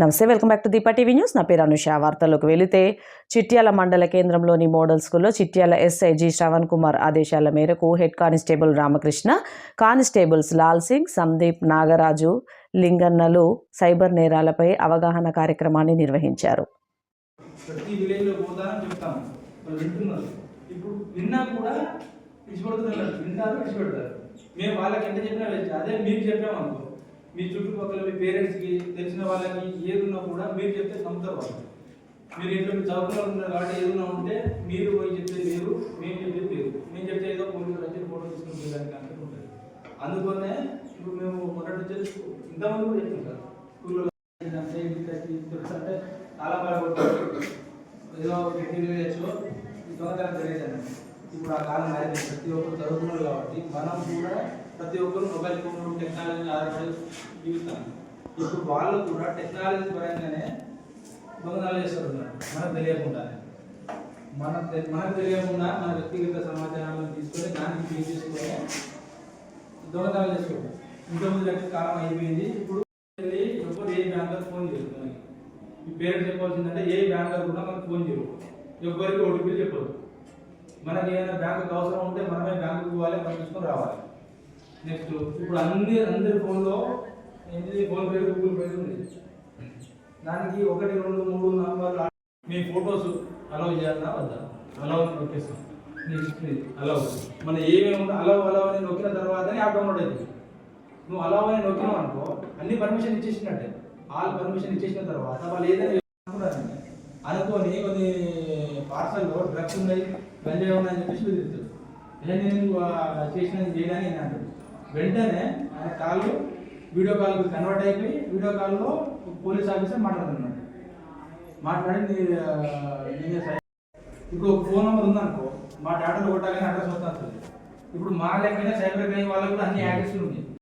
నమస్తే, welcome back to Deepa TV news. నా పేరు అనుష. వార్తల్లోకి వెళితే చిట్యాల మండల కేంద్రంలోని మోడల్ స్కూల్లో చిట్యాల ఎస్ఐ జి శ్రవణ్ కుమార్ ఆదేశాల మేరకు head constable Ramakrishna, constables Lal Singh, Sandeep, Nagaraju, లింగన్నలు సైబర్ నేరాలపై అవగాహన కార్యక్రమాన్ని నిర్వహించారు. ప్రతి విలేజ్లో పోతారని చెప్తాము, వాళ్ళు వింటున్నారు. ఇప్పుడు విన్నా కూడా విడిచిపెడుతున్నారు, వింటారు, విడిచిపెడతారు. మేము వాళ్ళకి ఎంత చెప్పినా వేస్ట్. అదే మీకు చెప్పామనుకో, మీ చుట్టుపక్కల మీ పేరెంట్స్కి తెలిసిన వాళ్ళకి ఏదున్నా కూడా మీరు చెప్తే నమ్ముతారు వాళ్ళు. మీరు ఇంట్లో మీరు చదువుకున్న ఉన్నారు కాబట్టి ఏదన్నా ఉంటే మీరు పోయి చెప్తే మీరు, మేము చెప్పేది మీరు. మేము చెప్తే ఏదో పోలీసులు వచ్చి ఫోటో తీసుకుని పోయడానికి అంటే ఉంటుంది. అందుకనే ఇప్పుడు మేము మొదటి వచ్చేసి ఇంతమంది కూడా చెప్తుంటారు స్కూల్లో అంటే చాలా బాగుంటుంది. ఏదో తెచ్చో దొంగతనం తెలియదండి. ఇప్పుడు ఆ కాలం మారింది, ప్రతి ఒక్కరు చదువుతున్నారు కాబట్టి మనం కూడా ప్రతి ఒక్కరు మొబైల్ ఫోన్ టెక్నాలజీ ఆధారపడి జీవిస్తాం. ఇప్పుడు వాళ్ళు కూడా టెక్నాలజీ పరంగానే దొంగతనాలు చేస్తున్నారు మనకు తెలియకుండానే. మనకు తెలియకుండా మన వ్యక్తిగత సమాచారాలను తీసుకొని దానికి యూజ్ చేసుకొని దొంగతనాలు చేసుకోండి. ఇంతకుముందు లెక్క కాలం అయిపోయింది. ఇప్పుడు వెళ్ళి ఎప్పుడు ఏ బ్యాంకర్ ఫోన్ చేస్తుంది, మీ పేరెంట్స్ చెప్పాల్సిందంటే ఏ బ్యాంకర్ కూడా మనకు ఫోన్ చేయరు, ఎవరికి ఓటీపీ చెప్పరు. మనకి ఏదైనా బ్యాంకుకి అవసరం ఉంటే మనమే బ్యాంకుకి పోవాలి, మనం తీసుకొని రావాలి. నెక్స్ట్ ఇప్పుడు అందరి ఫోన్లో ఏంటి, ఫోన్పే, గూగుల్ పే ఉంది. దానికి 1, 2, 3 నంబర్లు మీ ఫొటోస్ అలౌ చేయాలన్నా వద్దా? అలౌ నొక్కేస్తాం, నీ హిస్టరీ అలౌ. మన ఏమేమి ఉందో అలౌ అని నొక్కిన తర్వాతనే యాప్ డౌన్లోడ్ అవుతుంది. నువ్వు అలౌ అని నొక్కినావు అనుకో, అన్ని పర్మిషన్ ఇచ్చేసినట్టే. ఆల్ పర్మిషన్ ఇచ్చేసిన తర్వాత వాళ్ళు ఏదైనా అనుకోని కొన్ని పార్సల్లో డ్రగ్స్ ఉన్నాయి, గంజాయి ఉన్నాయని చెప్పేసి బెదిరిస్తాడు. నేను చేసినది చేయడానికి నేను అంటాడు. వెంటనే ఆయన కాళ్ళు వీడియో కాల్కి కన్వర్ట్ అయిపోయి వీడియో కాల్లో పోలీస్ ఆఫీసర్ మాట్లాడుతున్నాడు. మాట్లాడి ఇప్పుడు ఒక ఫోన్ నెంబర్ ఉందనుకో, మా డాటాలో కొట్టగానే అడ్రస్ వస్తుంది. ఇప్పుడు మా లెక్కనే సైబర్ క్రైమ్ వాళ్ళకు కూడా అన్ని యాక్సెస్ ఉన్నాయి.